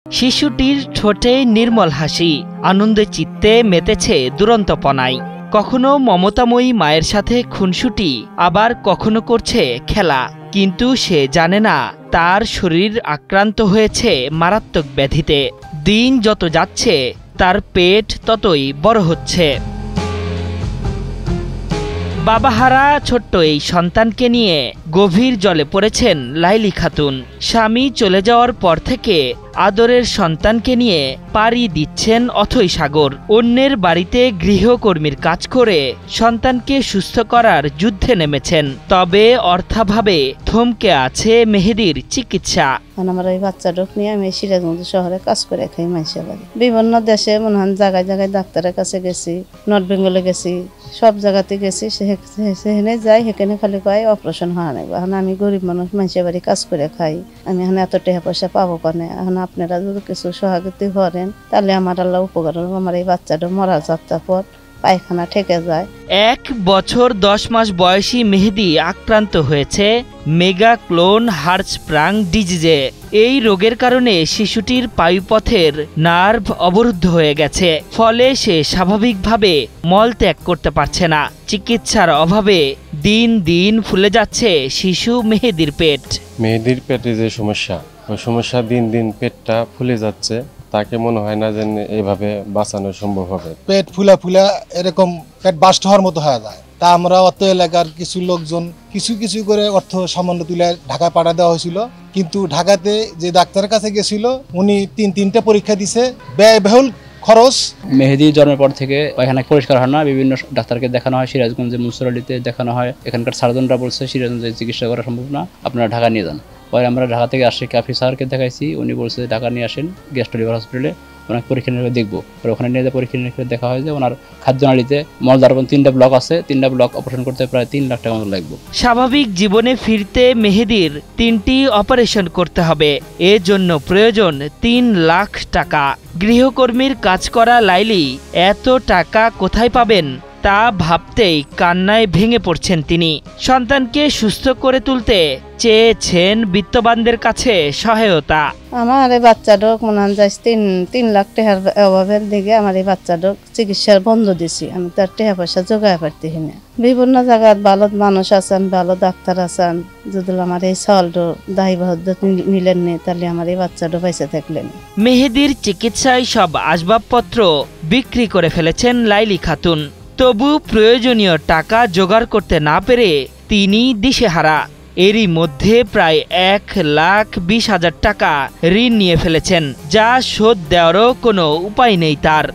শিশুটির ঠোঁটে নির্মল হাসি, আনন্দে চিত্তে মেতেছে দুরন্তপনায়। কখনো মমতাময়ী মায়ের সাথে খুনসুটি, আবার কখনো করছে খেলা। কিন্তু সে জানে না তার শরীর আক্রান্ত হয়েছে মারাত্মক ব্যাধিতে। দিন যত যাচ্ছে তার পেট ততই বড় হচ্ছে। বাবাহারা ছোট্ট এই সন্তানকে নিয়ে গভীর জলে পড়েছেন লাইলি খাতুন। স্বামী চলে যাওয়ার পর থেকে আদরের সন্তানকে নিয়ে পাড়ি দিচ্ছেন অথই সাগর। অন্যের বাড়িতে গৃহকর্মীর কাজ করে সন্তানকে সুস্থ করার যুদ্ধে নেমেছেন। তবে অর্থাভাবে থমকে আছে মেহেদীর চিকিৎসা। আমার এই বাচ্চাটা নিয়ে আমি সিরাজগঞ্জ শহরে কাজ করে খাই মাইসা বাড়ি। বিভিন্ন দেশে মনে হয় জায়গায় জায়গায় ডাক্তারের কাছে গেছি, নর্থ বেঙ্গলে গেছি, সব জায়গাতে গেছি। সেখানে যাই, সেখানে খালি কয় অপারেশন হওয়া নেই। এখন আমি গরিব মানুষ, মাইসা বাড়ি কাজ করে খাই, আমি এখন এত টাকা পয়সা পাবো কেন? এখন আপনারা যদি কিছু সহযোগিতা করেন তাহলে আমার আল্লাহ উপকার হবে। আমার এই বাচ্চাটা মরা যাত্রার পর পায়খানা ঠেকে যায়। 1 বছর 10 মাস বয়সী মেহেদী আক্রান্ত হয়েছে মেগা ক্লোন হার্টস্প্রাং ডিজিজে। এই রোগের কারণে শিশুটির পায়ুপথের নার্ভ অবরুদ্ধ হয়ে গেছে। ফলে সে স্বাভাবিকভাবে মলত্যাগ করতে পারছে না। চিকিৎসার অভাবে দিন দিন ফুলে যাচ্ছে শিশু মেহেদীর পেট। মেহেদীর পেটে যে সমস্যা, ওই সমস্যা দিন দিন পেটটা ফুলে যাচ্ছে। তাকে মনে হয় না যে এইভাবে বাঁচানো সম্ভব হবে। পেট ফুলা ফুলা এরকম পেট বাস্ট হওয়ার মতো হয়ে যায়। তা আমরা অত এলাকার কিছু লোকজন কিছু করে অর্থ সামান্য তুলে ঢাকায় পাঠা দেওয়া হয়েছিল। কিন্তু ঢাকাতে যে ডাক্তারের কাছে গেছিল উনি 3টা পরীক্ষা দিছে, ব্যয়বহুল খরচ। মেহেদী জন্মের পর থেকে পায়খানা পরিষ্কার হয় না। বিভিন্ন ডাক্তারকে দেখানো হয়, সিরাজগঞ্জে মুন্সিপালিটিতে দেখানো হয়। এখানকার সার্জনরা বলছে সিরাজগঞ্জে চিকিৎসা করা সম্ভব না, আপনারা ঢাকা নিয়ে যান। পরে আমরা ঢাকা থেকে আসি, কাফি স্যারকে দেখাইছি, উনি বলছে ঢাকা নিয়ে আসেন গ্যাস্ট্রো লিভার হসপিটালে, ওনাকে পরীক্ষা নিয়ে দেখবো। পরে ওখানে নিয়ে পরীক্ষা নিয়ে দেখা হয় যে ওনার খাদ্যনালীতে মলদ্বার 3টা ব্লক আছে, 3টা ব্লক অপারেশন করতে প্রায় 3 লাখ টাকা মতো লাগবে। স্বাভাবিক জীবনে ফিরতে মেহেদীর 3টি অপারেশন করতে হবে। এর জন্য প্রয়োজন 3 লাখ টাকা। গৃহকর্মীর কাজ করা লাইলি এত টাকা কোথায় পাবেন তা ভাবতেই কান্নায় ভেঙে পড়ছেন তিনি। সন্তানকে সুস্থ করে তুলতে চেয়েছেন বিত্তবানদের কাছে সহায়তা। আমার এই বাচ্চাটা মনে হয় 3 লাখ টাকার অভাবের দিকে আমার এই বাচ্চাটা চিকিৎসার বন্ধ দিছি। আমি তার টাকা পয়সা জোগাড় পারতেছি না। বিভিন্ন জায়গায় ভালো মানুষ আছেন, ভালো ডাক্তার আছেন, যদি আমার এই চালটা দায়ভার নিলেন নি তাহলে আমার এই বাচ্চাটা বেঁচে থাকলেন। মেহেদীর চিকিৎসায় সব আসবাবপত্র বিক্রি করে ফেলেছেন লাইলি খাতুন। তবু প্রয়োজনীয় টাকা জোগাড় করতে না পেরে তিনি দিশেহারা। এরই মধ্যে প্রায় 1,20,000 টাকা ঋণ নিয়ে ফেলেছেন, যা শোধ দেওয়ারও কোনো উপায় নেই তার।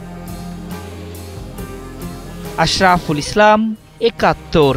আশরাফুল ইসলাম, ৭১।